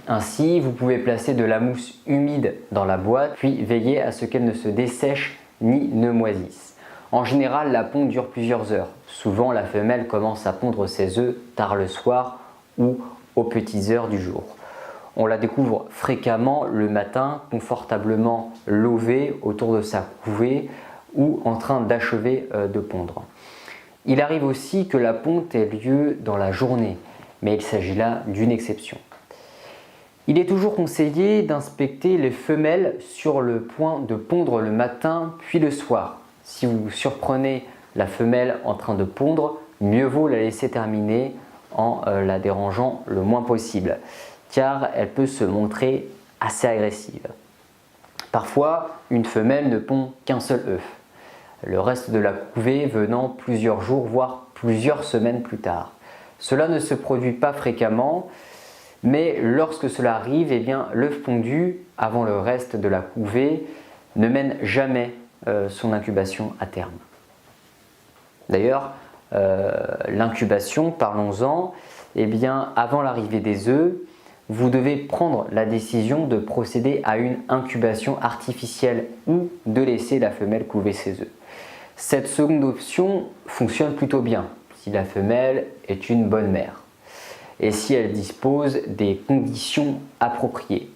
Speaker 1: Ainsi, vous pouvez placer de la mousse humide dans la boîte, puis veiller à ce qu'elle ne se dessèche ni ne moisisse. En général, la ponte dure plusieurs heures. Souvent, la femelle commence à pondre ses œufs tard le soir ou aux petites heures du jour. On la découvre fréquemment le matin, confortablement levée autour de sa couvée ou en train d'achever de pondre. Il arrive aussi que la ponte ait lieu dans la journée, mais il s'agit là d'une exception. Il est toujours conseillé d'inspecter les femelles sur le point de pondre le matin puis le soir. Si vous surprenez la femelle en train de pondre, mieux vaut la laisser terminer en la dérangeant le moins possible, car elle peut se montrer assez agressive. Parfois, une femelle ne pond qu'un seul œuf, le reste de la couvée venant plusieurs jours, voire plusieurs semaines plus tard. Cela ne se produit pas fréquemment, mais lorsque cela arrive, eh bien, l'œuf pondu avant le reste de la couvée ne mène jamais son incubation à terme. D'ailleurs, l'incubation, parlons-en, eh bien, avant l'arrivée des œufs, vous devez prendre la décision de procéder à une incubation artificielle ou de laisser la femelle couver ses œufs. Cette seconde option fonctionne plutôt bien si la femelle est une bonne mère. et si elle dispose des conditions appropriées.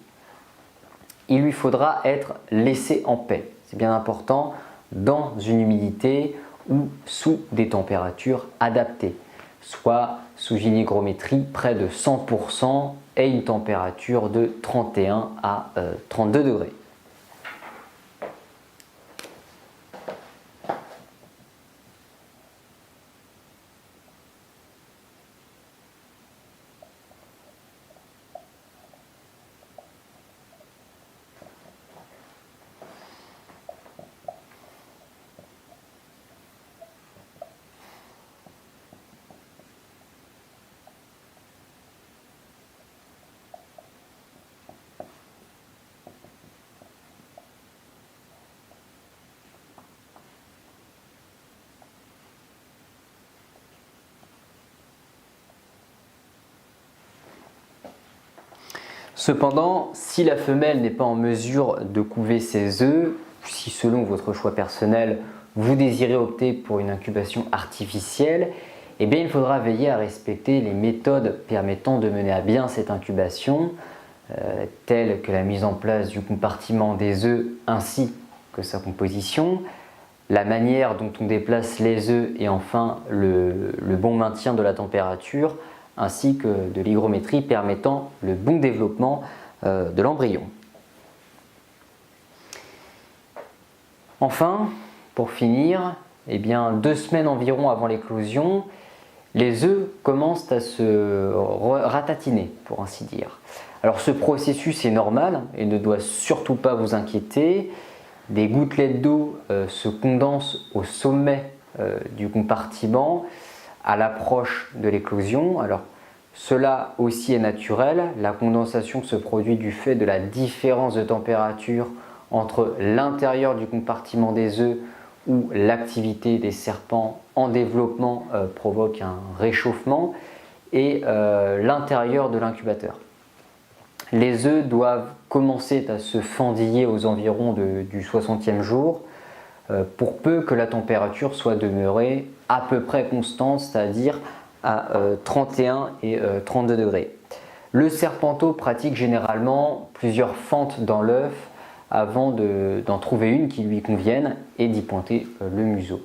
Speaker 1: Il lui faudra être laissé en paix, c'est bien important, dans une humidité ou sous des températures adaptées, soit sous une hygrométrie près de 100% et une température de 31 à 32 degrés. Cependant, si la femelle n'est pas en mesure de couver ses œufs, si selon votre choix personnel, vous désirez opter pour une incubation artificielle, eh bien, il faudra veiller à respecter les méthodes permettant de mener à bien cette incubation, telles que la mise en place du compartiment des œufs ainsi que sa composition, la manière dont on déplace les œufs et enfin le bon maintien de la température, ainsi que de l'hygrométrie permettant le bon développement de l'embryon. Enfin, pour finir, eh bien, 2 semaines environ avant l'éclosion, les œufs commencent à se ratatiner, pour ainsi dire. Alors ce processus est normal et ne doit surtout pas vous inquiéter. Des gouttelettes d'eau se condensent au sommet du compartiment à l'approche de l'éclosion. Alors cela aussi est naturel, la condensation se produit du fait de la différence de température entre l'intérieur du compartiment des œufs où l'activité des serpents en développement provoque un réchauffement et l'intérieur de l'incubateur. Les œufs doivent commencer à se fendiller aux environs du 60e jour pour peu que la température soit demeurée à peu près constante, c'est-à-dire à 31 et 32 degrés. Le serpenteau pratique généralement plusieurs fentes dans l'œuf avant d'en trouver une qui lui convienne et d'y pointer le museau.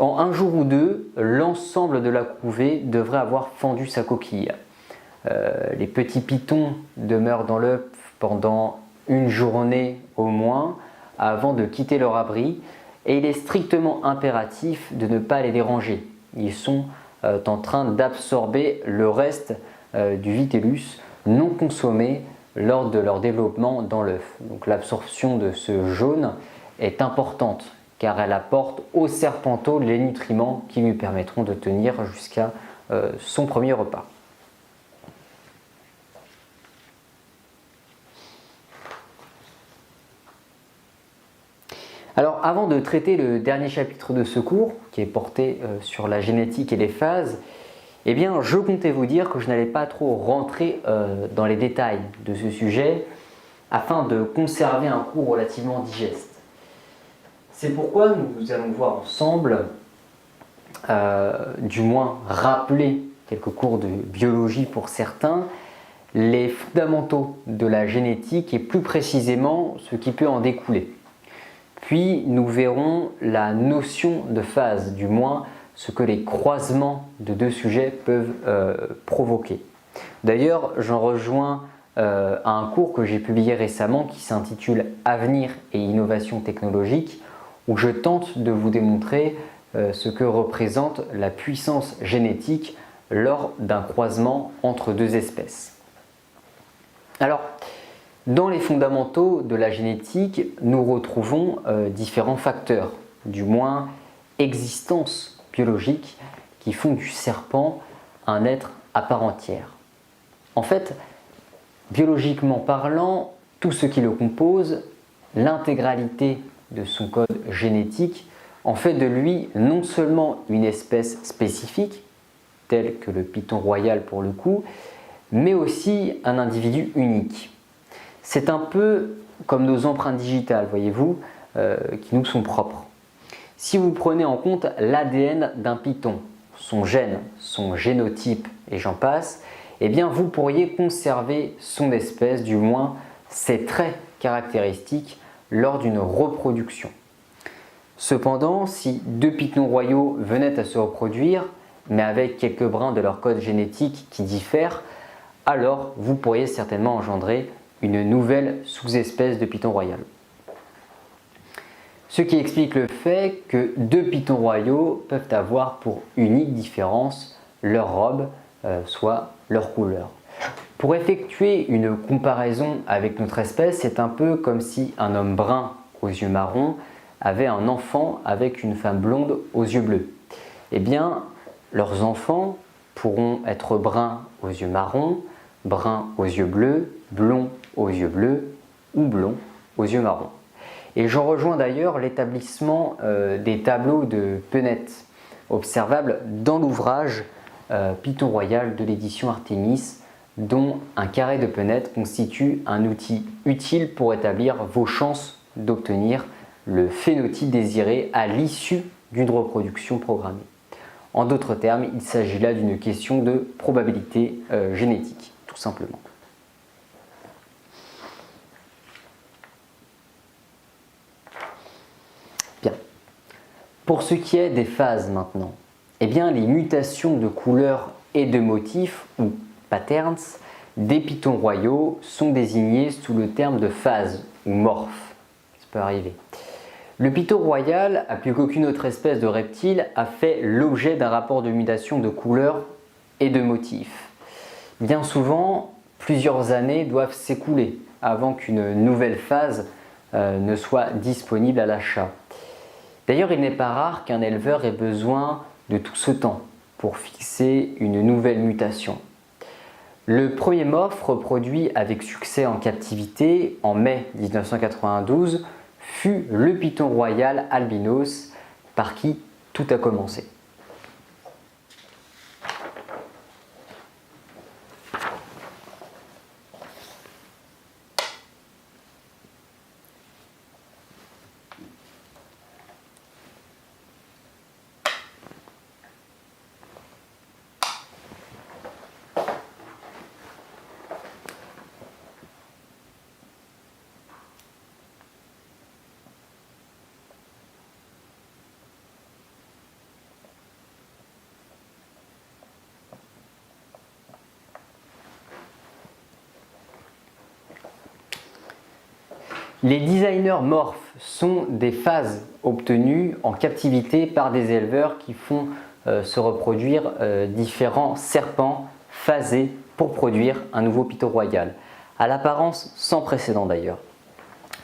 Speaker 1: En un jour ou deux, l'ensemble de la couvée devrait avoir fendu sa coquille. Les petits pitons demeurent dans l'œuf pendant une journée au moins avant de quitter leur abri et il est strictement impératif de ne pas les déranger. Ils sont en train d'absorber le reste du vitellus non consommé lors de leur développement dans l'œuf. Donc l'absorption de ce jaune est importante car elle apporte au serpenteau les nutriments qui lui permettront de tenir jusqu'à son premier repas. Alors avant de traiter le dernier chapitre de ce cours, qui est porté sur la génétique et les phases, eh bien je comptais vous dire que je n'allais pas trop rentrer dans les détails de ce sujet afin de conserver un cours relativement digeste. C'est pourquoi nous allons voir ensemble, du moins rappeler quelques cours de biologie pour certains, les fondamentaux de la génétique et plus précisément ce qui peut en découler. Puis nous verrons la notion de phase, du moins ce que les croisements de deux sujets peuvent provoquer. D'ailleurs, j'en rejoins à un cours que j'ai publié récemment qui s'intitule Avenir et innovation technologique, où je tente de vous démontrer ce que représente la puissance génétique lors d'un croisement entre deux espèces. Alors, dans les fondamentaux de la génétique, nous retrouvons différents facteurs, du moins existence biologique, qui font du serpent un être à part entière. En fait, biologiquement parlant, tout ce qui le compose, l'intégralité de son code génétique, en fait de lui non seulement une espèce spécifique, telle que le python royal pour le coup, mais aussi un individu unique. C'est un peu comme nos empreintes digitales, voyez-vous, qui nous sont propres. Si vous prenez en compte l'ADN d'un python, son gène, son génotype et j'en passe, eh bien vous pourriez conserver son espèce, du moins ses traits caractéristiques, lors d'une reproduction. Cependant, si deux pitons royaux venaient à se reproduire, mais avec quelques brins de leur code génétique qui diffèrent, alors vous pourriez certainement engendrer une nouvelle sous-espèce de python royal. Ce qui explique le fait que deux pitons royaux peuvent avoir pour unique différence leur robe, soit leur couleur. Pour effectuer une comparaison avec notre espèce, c'est un peu comme si un homme brun aux yeux marrons avait un enfant avec une femme blonde aux yeux bleus. Eh bien, leurs enfants pourront être bruns aux yeux marrons, bruns aux yeux bleus, blonds aux yeux bleus ou blonds aux yeux marrons. Et j'en rejoins d'ailleurs l'établissement des tableaux de Punnett, observables dans l'ouvrage Python royal de l'édition Artemis, dont un carré de Punnett constitue un outil utile pour établir vos chances d'obtenir le phénotype désiré à l'issue d'une reproduction programmée. En d'autres termes, il s'agit là d'une question de probabilité génétique, tout simplement. Bien. Pour ce qui est des phases maintenant, eh bien, les mutations de couleurs et de motifs, ou patterns, des pitons royaux sont désignées sous le terme de phase ou morphe. Ça peut arriver. Le python royal, plus qu'aucune autre espèce de reptile, a fait l'objet d'un rapport de mutation de couleurs et de motifs. Bien souvent, plusieurs années doivent s'écouler avant qu'une nouvelle phase ne soit disponible à l'achat. D'ailleurs, il n'est pas rare qu'un éleveur ait besoin de tout ce temps pour fixer une nouvelle mutation. Le premier morphe reproduit avec succès en captivité en mai 1992 fut le python royal albinos, par qui tout a commencé. Les designers morphes sont des phases obtenues en captivité par des éleveurs qui font se reproduire différents serpents phasés pour produire un nouveau python royal, à l'apparence sans précédent d'ailleurs.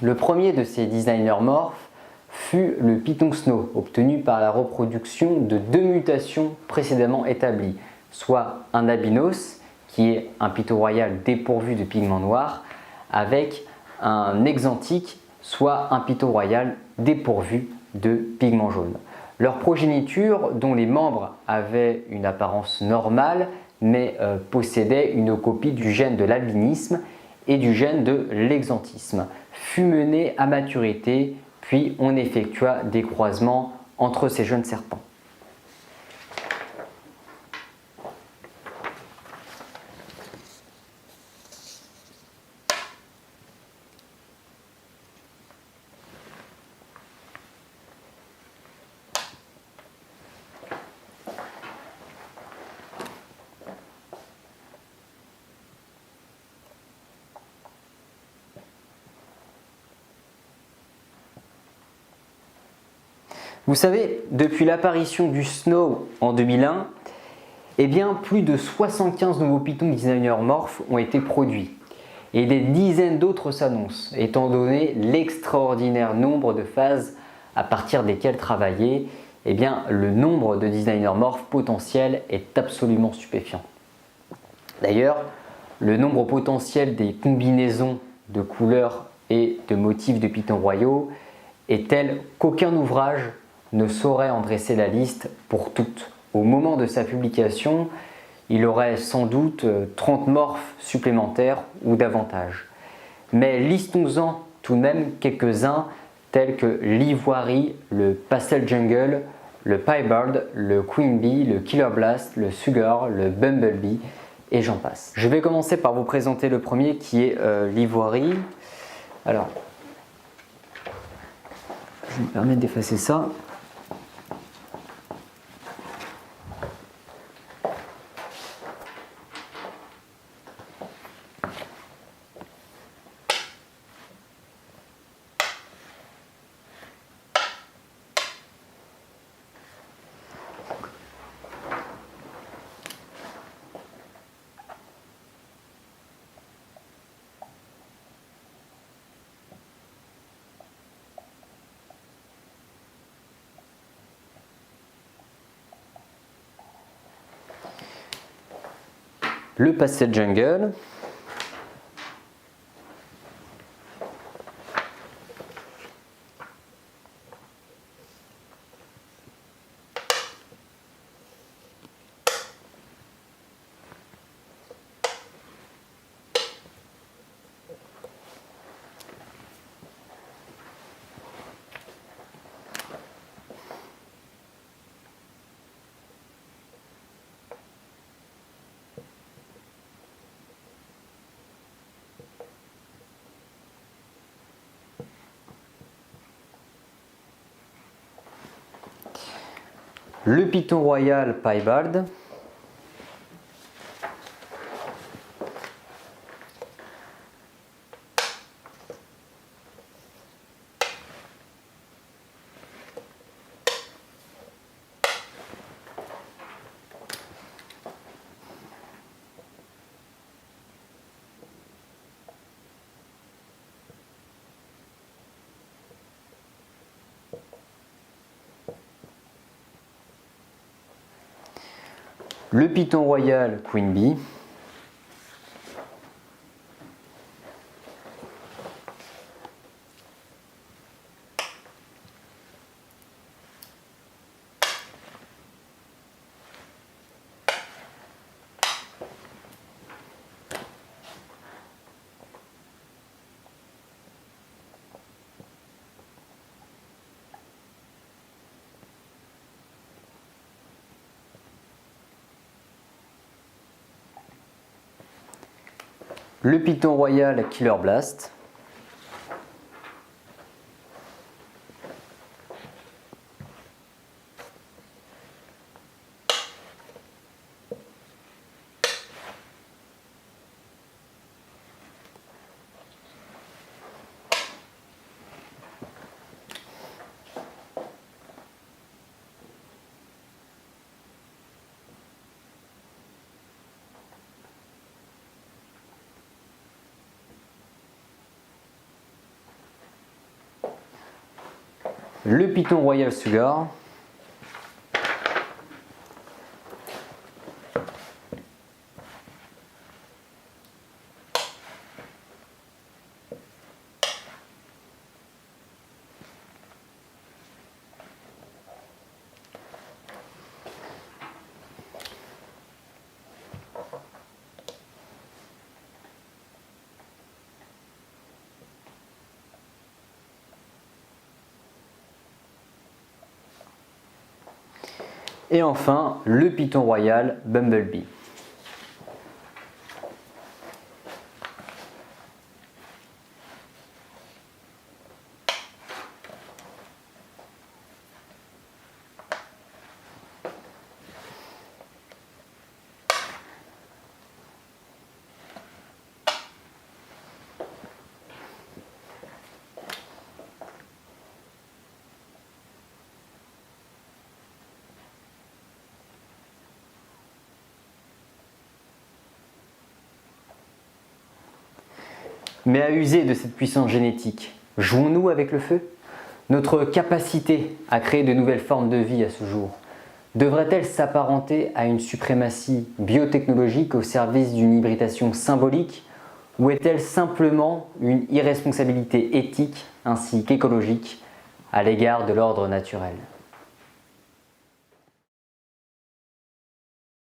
Speaker 1: Le premier de ces designers morphes fut le python snow, obtenu par la reproduction de deux mutations précédemment établies, soit un albinos, qui est un python royal dépourvu de pigments noirs, avec un exantique, soit un python royal dépourvu de pigments jaunes. Leur progéniture, dont les membres avaient une apparence normale, mais possédaient une copie du gène de l'albinisme et du gène de l'exantisme, fut menée à maturité, puis on effectua des croisements entre ces jeunes serpents. Vous savez, depuis l'apparition du Snow en 2001, eh bien, plus de 75 nouveaux pythons designer morphes ont été produits et des dizaines d'autres s'annoncent, étant donné l'extraordinaire nombre de phases à partir desquelles travailler. Eh bien, le nombre de designers morphes potentiels est absolument stupéfiant. D'ailleurs, le nombre potentiel des combinaisons de couleurs et de motifs de pythons royaux est tel qu'aucun ouvrage ne saurait en dresser la liste pour toutes. Au moment de sa publication, il aurait sans doute 30 morphes supplémentaires ou davantage. Mais listons-en tout de même quelques-uns tels que l'ivoirie, le pastel jungle, le piebald, le queen bee, le killer blast, le sugar, le bumblebee et j'en passe. Je vais commencer par vous présenter le premier qui est l'ivoirie. Alors, je vais me permettre d'effacer ça. Le pastel jungle. Le Piton Royal Piebald. Le Piton Royal Queen Bee. Le Piton Royal Killer Blast. Le Piton Royal Sugar. Et enfin, le Piton Royal Bumblebee. Mais à user de cette puissance génétique, jouons-nous avec le feu? Notre capacité à créer de nouvelles formes de vie à ce jour devrait-elle s'apparenter à une suprématie biotechnologique au service d'une hybridation symbolique ou est-elle simplement une irresponsabilité éthique ainsi qu'écologique à l'égard de l'ordre naturel?